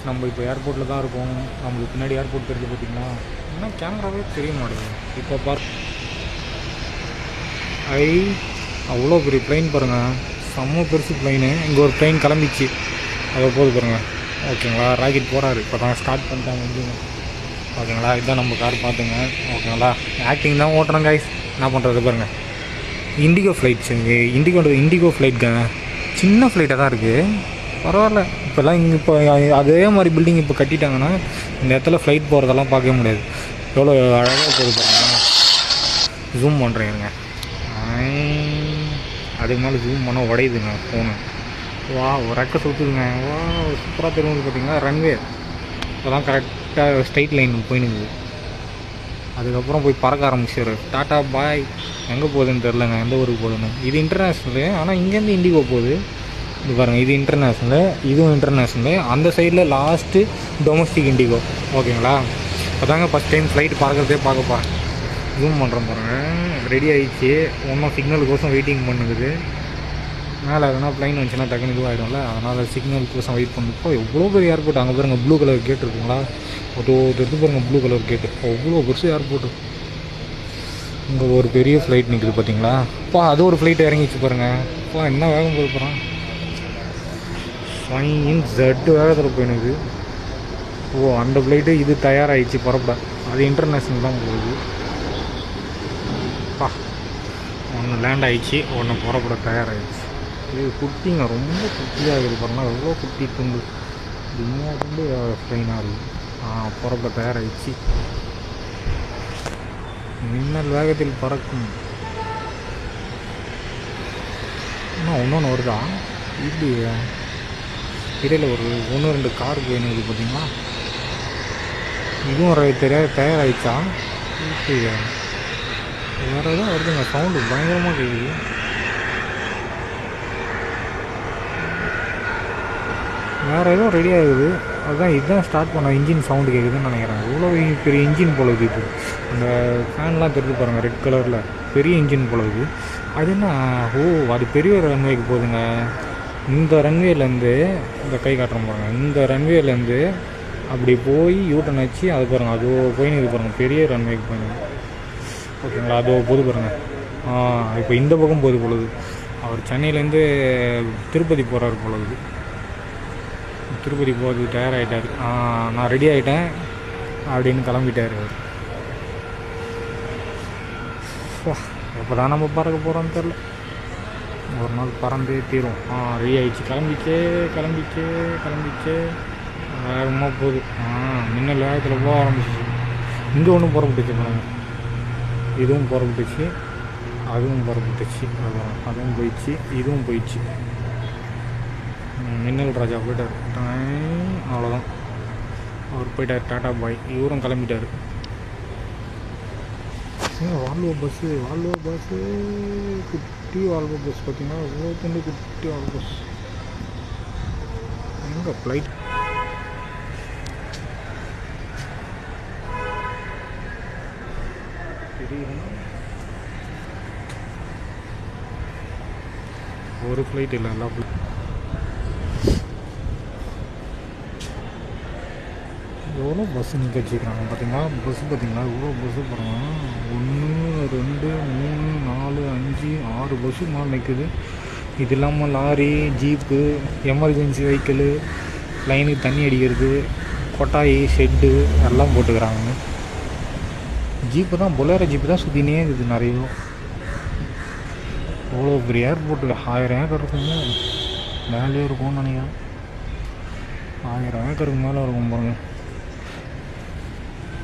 நம்ம இப்போ ஏர்போர்ட்டில் தான் இருக்கோம். நம்மளுக்கு பின்னாடி ஏர்போர்ட் தெரியுது பார்த்தீங்களா? ஏன்னா கேமராவே தெரிய மாட்டேங்குது. இப்போ ஐ அவ்வளோ பெரிய ப்ளைன் பாருங்கள், செம்ம பெருசு ப்ளைனு. இங்கே ஒரு ப்ளைன் கிளம்பிச்சு, அதை போது பாருங்கள். ஓகேங்களா, ராக்கெட் போகிறாரு, இப்போ தான் ஸ்டார்ட் பண்ணிட்டாங்க இங்கேயும். ஓகேங்களா, இதுதான் நம்ம கார் பார்த்துங்க. ஓகேங்களா, ஆக்டிங் தான் ஓட்டுறோம் கைஸ், என்ன பண்ணுறது பாருங்கள். இண்டிகோ ஃப்ளைட்ஸ், இண்டிகோ ஃப்ளைட்ங்க, சின்ன ஃப்ளைட்டாக தான் இருக்குது, பரவாயில்ல. இப்போல்லாம் இங்கே இப்போ அதே மாதிரி பில்டிங் இப்போ கட்டிட்டாங்கன்னா இந்த இடத்துல ஃப்ளைட் போகிறதெல்லாம் பார்க்கவே முடியாது. எவ்வளோ அழகாக போகுது பாருங்க. ஜூம் பண்ணுறேங்க, அதுக்கு மேலே ஜூம் பண்ணால் உடையுதுங்க ஃபோனு. வா ஒரு ரெக்க சுற்றுதுங்க, வா சூப்பராக தெரியுது பார்த்தீங்களா. ரன்வே இப்போ தான் கரெக்டாக ஸ்ட்ரைட் லைன் போயினுக்குது. அதுக்கப்புறம் போய் பறக்க ஆரம்பிச்சிரு. டாட்டா பாய். எங்கே போகுதுன்னு தெரிலங்க, எந்த ஊருக்கு போகுதுன்னு. இது இன்டர்நேஷ்னலு, ஆனால் இங்கேருந்து இண்டிகோ போகுது. இது பாருங்கள், இது இன்டர்நேஷ்னலு, இதுவும் இன்டர்நேஷ்னலு. அந்த சைடில் லாஸ்ட்டு டொமஸ்டிக் இண்டிகோ. ஓகேங்களா, அதாங்க ஃபஸ்ட் டைம் ஃப்ளைட் பறக்கிறதே பார்க்கப்பா. ஜூம் பண்ணுறோம் பாருங்கள், ரெடி ஆகிடுச்சு. ஒன்றும் சிக்னலுக்கோசம் வெயிட்டிங் பண்ணுது. மேலே எதனா ப்ளைன் வந்துச்சுன்னா டக்குனு இதுவாகிடும்ல, அதனால் சிக்னலுக்கோசம் வெயிட் பண்ணுறப்போ எவ்வளோ பெரிய ஏர்போர்ட். அங்கே பாருங்கள் ப்ளூ கலர் கேட் இருக்குங்களா, எடுத்து பாருங்கள் ப்ளூ கலர் கேட்டு, அவ்வளோ பெருசு ஏர்போர்ட்டு. இங்கே ஒரு பெரிய ஃப்ளைட் நிற்குது பார்த்தீங்களா. அப்பா அது ஒரு ஃப்ளைட் இறங்கிச்சு பாருங்கள். அப்பா என்ன வேகம் போய் போகிறான், ஜெட்டு வேகத்தில் போயினுது. ஓ அந்த ஃப்ளைட்டு இது தயாராகிடுச்சு புறப்பட, அது இன்டர்நேஷ்னல் தான் போகுது. பா ஒன்று லேண்ட் ஆகிடுச்சு, ஒன்று புறப்பட தயாராகிடுச்சு. இது குட்டிங்க, ரொம்ப குட்டியாக இருக்குது பாருங்கள், எவ்வளோ குட்டி துண்டு, துணியாக துண்டு ட்ரெயினாக இருக்குது. புறப்பட தயாராகிடுச்சு. மின்னல் வேகத்தில் பறக்கும். இன்னும் ஒன்று வருதா இப்படி இடையில் ஒரு 1-2 கார் போயினுது பார்த்தீங்களா. இதுவும் தயாராகிடுச்சா இப்படி வேறு எதுவும் வருதுங்க, சவுண்டு பயங்கரமாக கேட்குது. வேறு எதுவும் ரெடி ஆகுது, அதுதான் இதுதான் ஸ்டார்ட் பண்ண இன்ஜின் சவுண்டு கேட்குதுன்னு நினைக்கிறேன். இவ்வளோ பெரிய இன்ஜின் போல இது. அந்த ஃபேன்லாம் தெரிஞ்சு பாருங்கள், ரெட் கலரில் பெரிய இன்ஜின் போல இது. அது என்ன, அது பெரிய ரன்வேக்கு போகுதுங்க. இந்த ரன்வேலேருந்து இந்த கை காட்டுறோம் பாருங்கள், இந்த ரன்வேலேருந்து அப்படி போய் யூட்டன் வச்சு அது பாருங்கள், அது போயின்னு இது பாருங்கள், பெரிய ரன்வேக்கு போயிடுங்க. ஓகேங்களா, அது போது பாருங்கள். இப்போ இந்த பக்கம் போகுது பொழுது. அவர் சென்னையிலேருந்து திருப்பதி போகிறாரு பொழுது. திருப்பதி போகிறது தயாராகிட்டார். நான் ரெடி ஆகிட்டேன் அப்படின்னு கிளம்பிட்டார் அவர். எப்போ தான் நம்ம பறக்க போகிறோன்னு தெரில, ஒரு நாள் பறந்தே தீரும். ரெடி ஆகிடுச்சு, கிளம்பிச்சே வேகமாக போகுது. மின்னல் வேகத்தில் போக ஆரம்பிச்சிச்சு. இங்கே ஒன்றும் புறப்பட்டுச்சு பாருங்கள், இதுவும் புறப்பட்டுச்சு, அதுவும் புறப்பட்டுச்சு, அதுவும் போயிடுச்சு, இதுவும் போயிடுச்சு. மின்னல் ராஜா போயிட்டார், அவ்வளோதான், அவர் போயிட்டார், டாட்டா பாய். இவரும் கிளம்பிட்டார். வால்வோ பஸ்ஸு குட்டி வால்வோ பஸ் பார்த்தீங்கன்னா, இவ்வளோ துண்டு குட்டி வால்வோ பஸ். எங்கே ஃப்ளைட் தெரியுதுன்னா, ஒரு ஃப்ளைட் இல்லை, எல்லா ஃப்ளைட். எவ்வளோ பஸ்ஸு நிற்க வச்சுக்கிறாங்க பார்த்தீங்களா. பஸ்ஸு பார்த்தீங்களா, இவ்வளோ பஸ்ஸு போகிறாங்க. 1 2 3 4 5 6 பஸ்ஸு மேலே நிற்குது. இது இல்லாமல் லாரி, ஜீப்பு, எமர்ஜென்சி வெஹிக்கிளு, லைனுக்கு தண்ணி அடிக்கிறது, கொட்டாயி, ஷெட்டு எல்லாம் போட்டுக்கிறாங்க. ஜீப்பு தான், பொலேரோ ஜீப்பு தான் சுற்றினே இருக்குது நிறைய. அவ்வளோ பெரிய ஏர்போர்ட்டில் 1000 ஏக்கர் இருக்குமோ, மேலே இருக்கும்னு நினைக்கிறேன். 1000 ஏக்கருக்கு மேலே இருக்கும் பாருங்கள்.